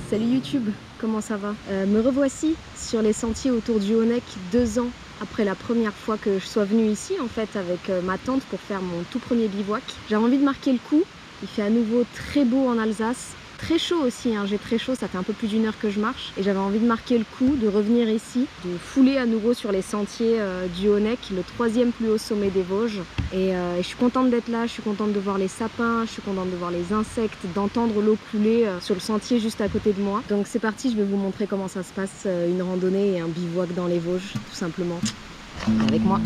Salut YouTube, comment ça va? Me revoici sur les sentiers autour du Honeck 2 ans après la première fois que je sois venue ici en fait avec ma tante pour faire mon tout premier bivouac. J'avais envie de marquer le coup, il fait à nouveau très beau en Alsace. Très chaud aussi, hein. J'ai très chaud, ça fait un peu plus d'1 heure que je marche et j'avais envie de marquer le coup, de revenir ici, de fouler à nouveau sur les sentiers du Honeck, le 3e plus haut sommet des Vosges. Et je suis contente d'être là, je suis contente de voir les sapins, je suis contente de voir les insectes, d'entendre l'eau couler sur le sentier juste à côté de moi. Donc c'est parti, je vais vous montrer comment ça se passe, une randonnée et un bivouac dans les Vosges, tout simplement. Avec moi.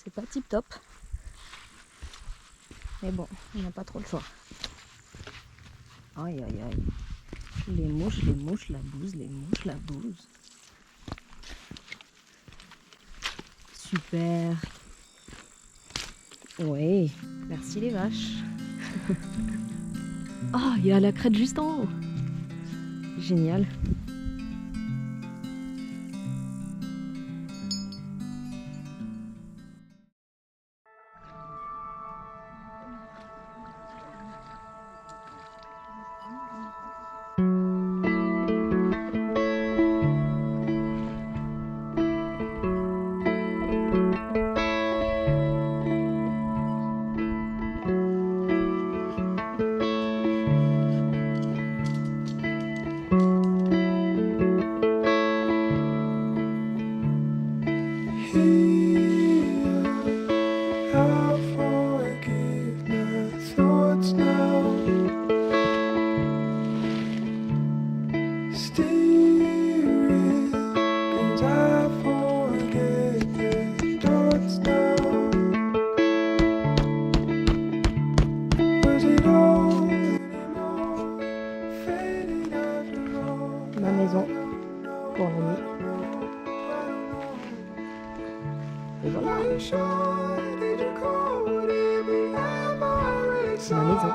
C'est pas tip top, mais bon, on n'a pas trop le choix. Aïe aïe aïe. Les mouches, la bouse, les mouches, la bouse. Super. Oui, merci les vaches. Oh, il y a la crête juste en haut. Génial. Ma maison pour la nuit. Et voilà. C'est ma maison.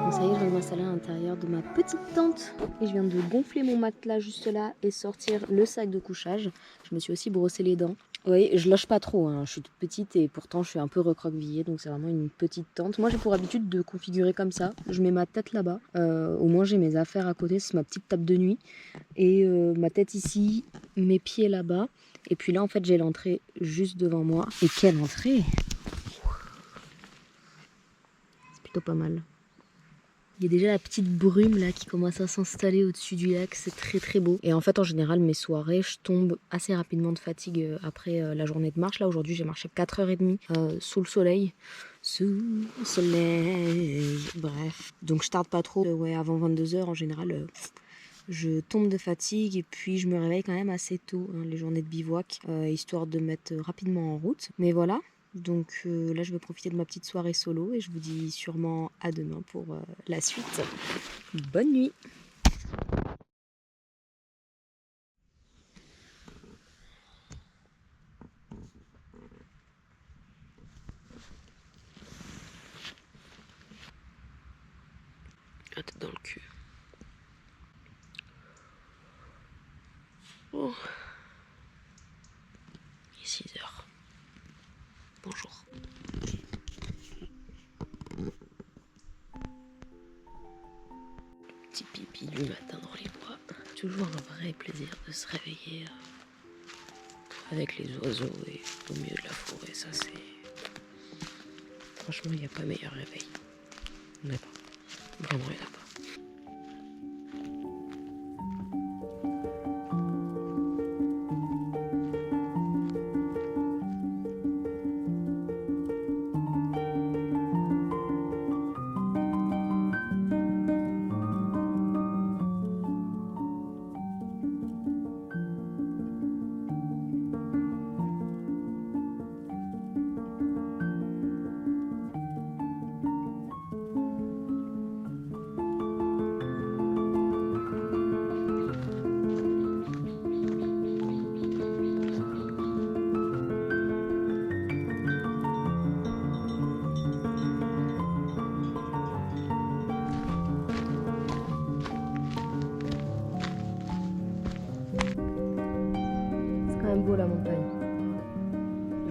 Donc ça y est, je viens de m'installer à l'intérieur de ma petite tente. Et je viens de gonfler mon matelas juste là et sortir le sac de couchage. Je me suis aussi brossé les dents. Oui, je loge pas trop, hein. Je suis toute petite et pourtant je suis un peu recroquevillée, donc c'est vraiment une petite tente. Moi j'ai pour habitude de configurer comme ça. Je mets ma tête là-bas. Au moins j'ai mes affaires à côté, c'est ma petite table de nuit. Et ma tête ici, mes pieds là-bas. Et puis là en fait j'ai l'entrée juste devant moi. Et quelle entrée! C'est plutôt pas mal. Il y a déjà la petite brume là qui commence à s'installer au-dessus du lac, c'est très très beau. Et en fait en général mes soirées, je tombe assez rapidement de fatigue après la journée de marche. Là aujourd'hui j'ai marché 4h30 sous le soleil. Sous le soleil, bref. Donc je tarde pas trop, ouais avant 22h en général. Je tombe de fatigue et puis je me réveille quand même assez tôt, hein, les journées de bivouac, histoire de mettre rapidement en route. Mais voilà, donc là je vais profiter de ma petite soirée solo et je vous dis sûrement à demain pour la suite. Bonne nuit! La tête dans le cul. Oh. Il est 6h. Bonjour. Petit pipi du matin dans les bois. Toujours un vrai plaisir de se réveiller avec les oiseaux et au milieu de la forêt. Ça c'est... Franchement, il n'y a pas meilleur réveil. Il n'y en a pas. Vraiment, il n'y en a pas.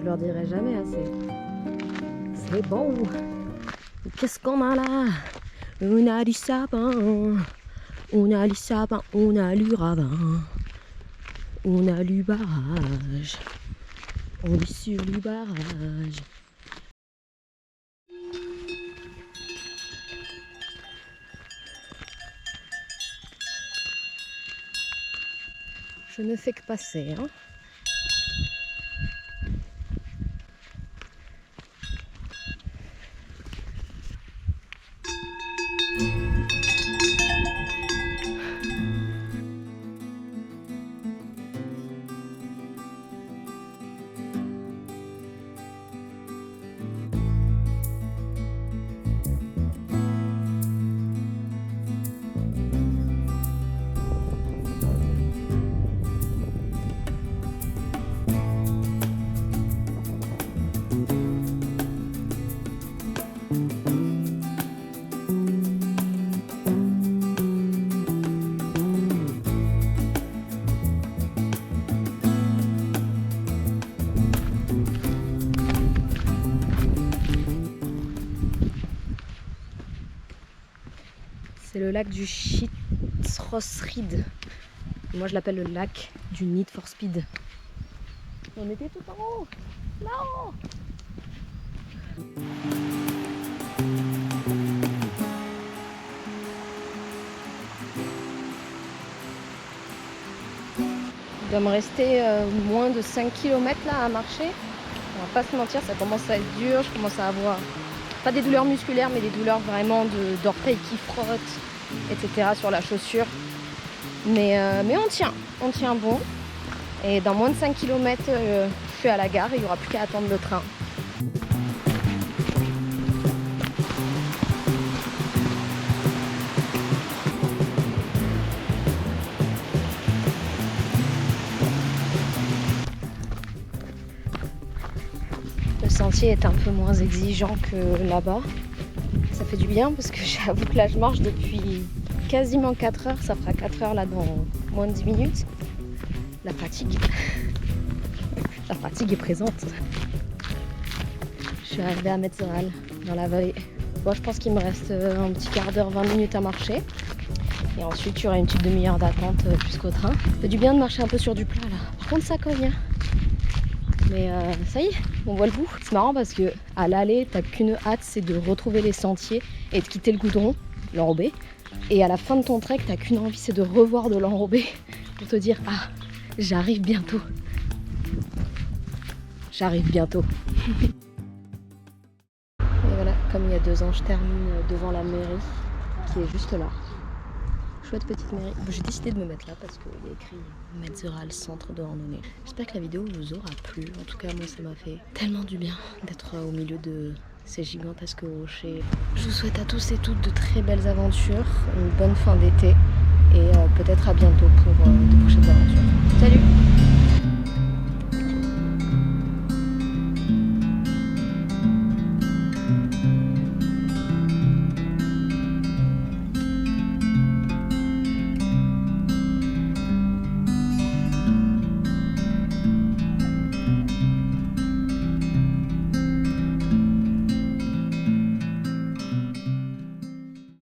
Je leur dirai jamais assez. C'est bon. Qu'est-ce qu'on a là? On a du sapin. On a du sapin. On a du ravin. On a du barrage. On est sur du barrage. Je ne fais que passer, hein. C'est le lac du Schietzrosried. Moi je l'appelle le lac du Need for Speed. On était tout en haut, là-haut. Il doit me rester moins de 5 km là à marcher. On va pas se mentir, ça commence à être dur. Je commence à avoir pas des douleurs musculaires, mais des douleurs vraiment d'orteils qui frottent, etc. sur la chaussure. Mais on tient bon. Et dans moins de 5 km, je suis à la gare et il n'y aura plus qu'à attendre le train. Le sentier est un peu moins exigeant que là-bas. Ça fait du bien parce que j'avoue que là je marche depuis quasiment 4 heures. Ça fera 4 heures là dans moins de 10 minutes. La fatigue est présente. Je suis arrivée à Metzeral, dans la vallée. Bon, je pense qu'il me reste un petit quart d'heure, 20 minutes à marcher. Et ensuite, il y aura une petite demi-heure d'attente jusqu'au train. Ça fait du bien de marcher un peu sur du plat là. Par contre, ça cogne. Mais ça y est, on voit le bout. C'est marrant parce que à l'aller, t'as qu'une hâte, c'est de retrouver les sentiers et de quitter le goudron, l'enrobé. Et à la fin de ton trek, t'as qu'une envie, c'est de revoir de l'enrobé pour te dire ah, j'arrive bientôt. J'arrive bientôt. Et voilà, comme il y a 2 ans, je termine devant la mairie qui est juste là. Chouette petite mairie. J'ai décidé de me mettre là parce qu'il y a écrit Metzeral, centre de randonnée. J'espère que la vidéo vous aura plu. En tout cas, moi, ça m'a fait tellement du bien d'être au milieu de ces gigantesques rochers. Je vous souhaite à tous et toutes de très belles aventures, une bonne fin d'été et peut-être à bientôt pour de prochaines aventures. Salut!